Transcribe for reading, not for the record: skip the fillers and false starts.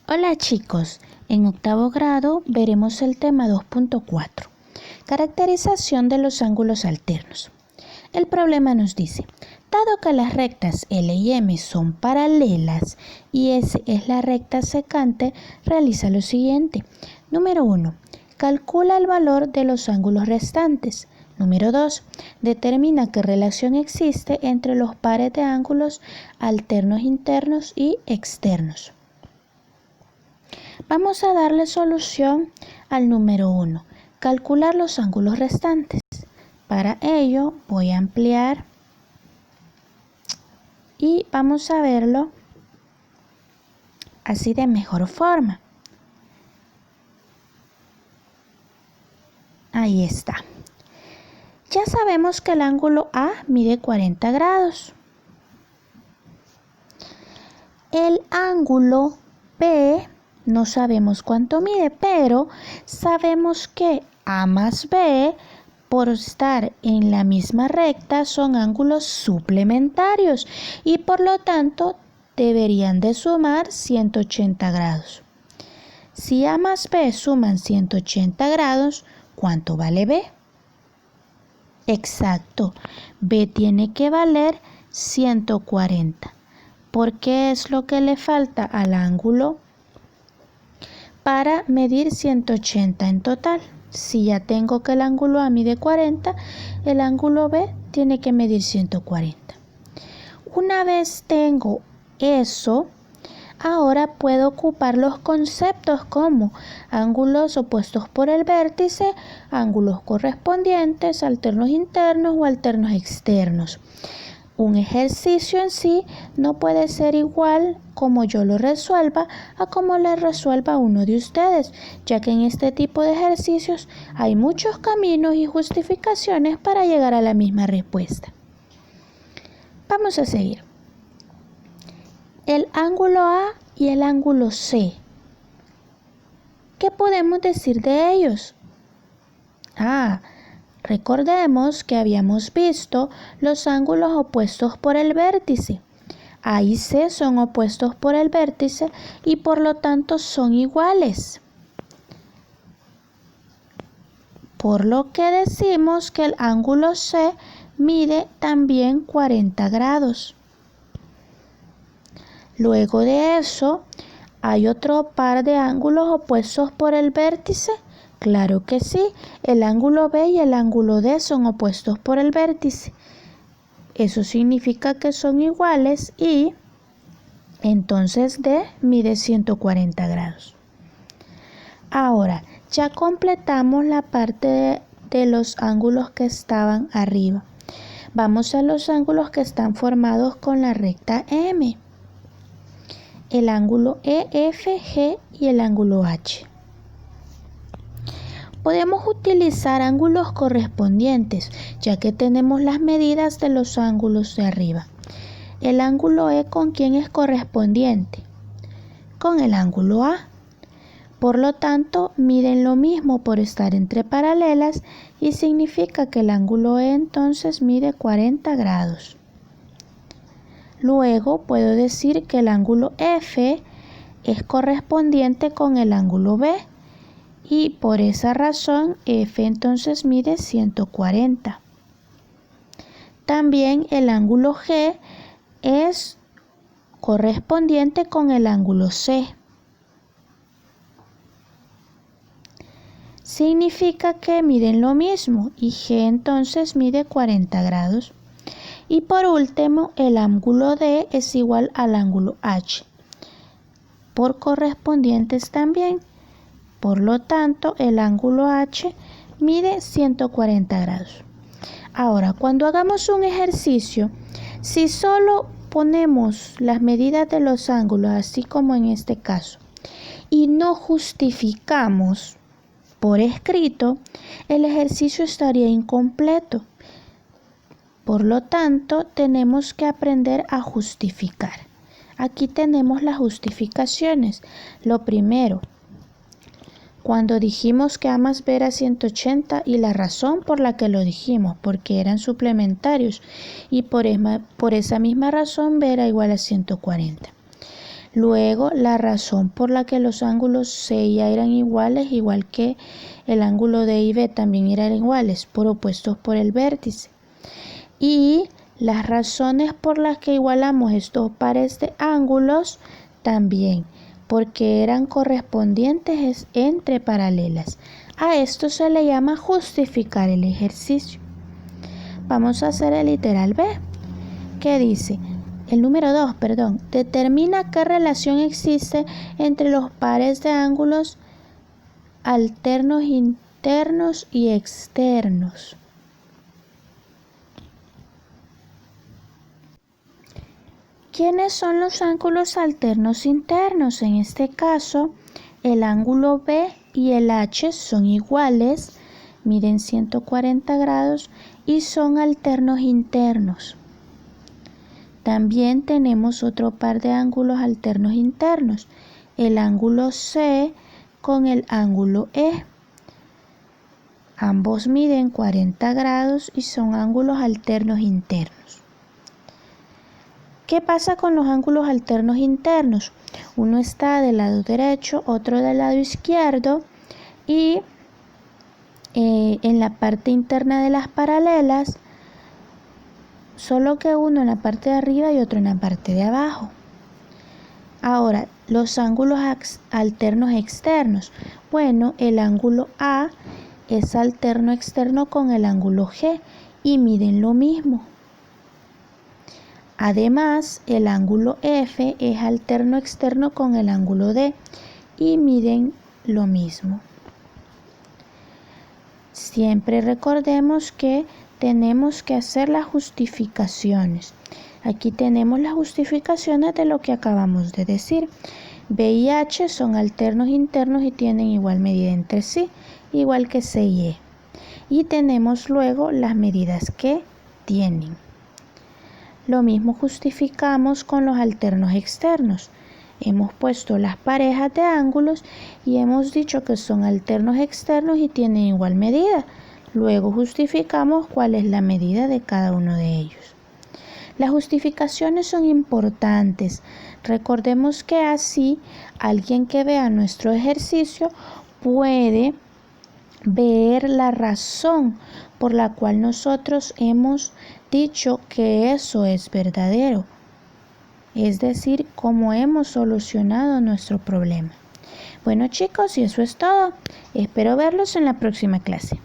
Hola chicos, en octavo grado veremos el tema 2.4, caracterización de los ángulos alternos. El problema nos dice, dado que las rectas L y M son paralelas y S es la recta secante, realiza lo siguiente. Número 1. Calcula el valor de los ángulos restantes. Número 2. Determina qué relación existe entre los pares de ángulos alternos internos y externos. Vamos a darle solución al número 1. Calcular los ángulos restantes. Para ello voy a ampliar y vamos a verlo así de mejor forma. Ahí está. Ya sabemos que el ángulo A mide 40 grados. El ángulo B no sabemos cuánto mide, pero sabemos que A más B, por estar en la misma recta, son ángulos suplementarios y por lo tanto deberían de sumar 180 grados. Si A más B suman 180 grados, ¿cuánto vale B? Exacto, B tiene que valer 140. ¿Por qué es lo que le falta al ángulo para medir 180 en total? Si ya tengo que el ángulo A mide 40, el ángulo B tiene que medir 140. Una vez tengo eso, ahora puedo ocupar los conceptos como ángulos opuestos por el vértice, ángulos correspondientes, alternos internos o alternos externos. Un ejercicio en sí no puede ser igual como yo lo resuelva a como le resuelva uno de ustedes, ya que en este tipo de ejercicios hay muchos caminos y justificaciones para llegar a la misma respuesta. Vamos a seguir. El ángulo A y el ángulo C. ¿Qué podemos decir de ellos? Recordemos que habíamos visto los ángulos opuestos por el vértice. A y C son opuestos por el vértice y por lo tanto son iguales. Por lo que decimos que el ángulo C mide también 40 grados. Luego de eso, ¿hay otro par de ángulos opuestos por el vértice? Claro que sí, el ángulo B y el ángulo D son opuestos por el vértice. Eso significa que son iguales y entonces D mide 140 grados. Ahora, ya completamos la parte de los ángulos que estaban arriba. Vamos a los ángulos que están formados con la recta M. El ángulo EFG y el ángulo H. Podemos utilizar ángulos correspondientes, ya que tenemos las medidas de los ángulos de arriba. El ángulo E, ¿con quién es correspondiente? Con el ángulo A. Por lo tanto, miden lo mismo por estar entre paralelas y significa que el ángulo E entonces mide 40 grados. Luego puedo decir que el ángulo F es correspondiente con el ángulo B y por esa razón F entonces mide 140. También el ángulo G es correspondiente con el ángulo C. Significa que miden lo mismo y G entonces mide 40 grados. Y por último, el ángulo D es igual al ángulo H, por correspondientes también. Por lo tanto, el ángulo H mide 140 grados. Ahora, cuando hagamos un ejercicio, si solo ponemos las medidas de los ángulos, así como en este caso, y no justificamos por escrito, el ejercicio estaría incompleto. Por lo tanto, tenemos que aprender a justificar. Aquí tenemos las justificaciones. Lo primero, cuando dijimos que A más B era 180 y la razón por la que lo dijimos, porque eran suplementarios y por esa misma razón B era igual a 140. Luego, la razón por la que los ángulos C y A eran iguales, igual que el ángulo D y B también eran iguales, por opuestos por el vértice. Y las razones por las que igualamos estos pares de ángulos también, porque eran correspondientes entre paralelas. A esto se le llama justificar el ejercicio. Vamos a hacer el literal B, que dice, el número 2, determina qué relación existe entre los pares de ángulos alternos internos y externos. ¿Quiénes son los ángulos alternos internos? En este caso, el ángulo B y el H son iguales, miden 140 grados y son alternos internos. También tenemos otro par de ángulos alternos internos, el ángulo C con el ángulo E. Ambos miden 40 grados y son ángulos alternos internos. ¿Qué pasa con los ángulos alternos internos? Uno está del lado derecho, otro del lado izquierdo y en la parte interna de las paralelas, solo que uno en la parte de arriba y otro en la parte de abajo. Ahora, los ángulos alternos externos. Bueno, el ángulo A es alterno externo con el ángulo G y miden lo mismo. Además, el ángulo F es alterno externo con el ángulo D y miden lo mismo. Siempre recordemos que tenemos que hacer las justificaciones. Aquí tenemos las justificaciones de lo que acabamos de decir. B y H son alternos internos y tienen igual medida entre sí, igual que C y E. Y tenemos luego las medidas que tienen. Lo mismo justificamos con los alternos externos. Hemos puesto las parejas de ángulos y hemos dicho que son alternos externos y tienen igual medida. Luego justificamos cuál es la medida de cada uno de ellos. Las justificaciones son importantes. Recordemos que así alguien que vea nuestro ejercicio puede ver la razón por la cual nosotros hemos dicho que eso es verdadero, es decir, cómo hemos solucionado nuestro problema. Bueno chicos, y eso es todo. Espero verlos en la próxima clase.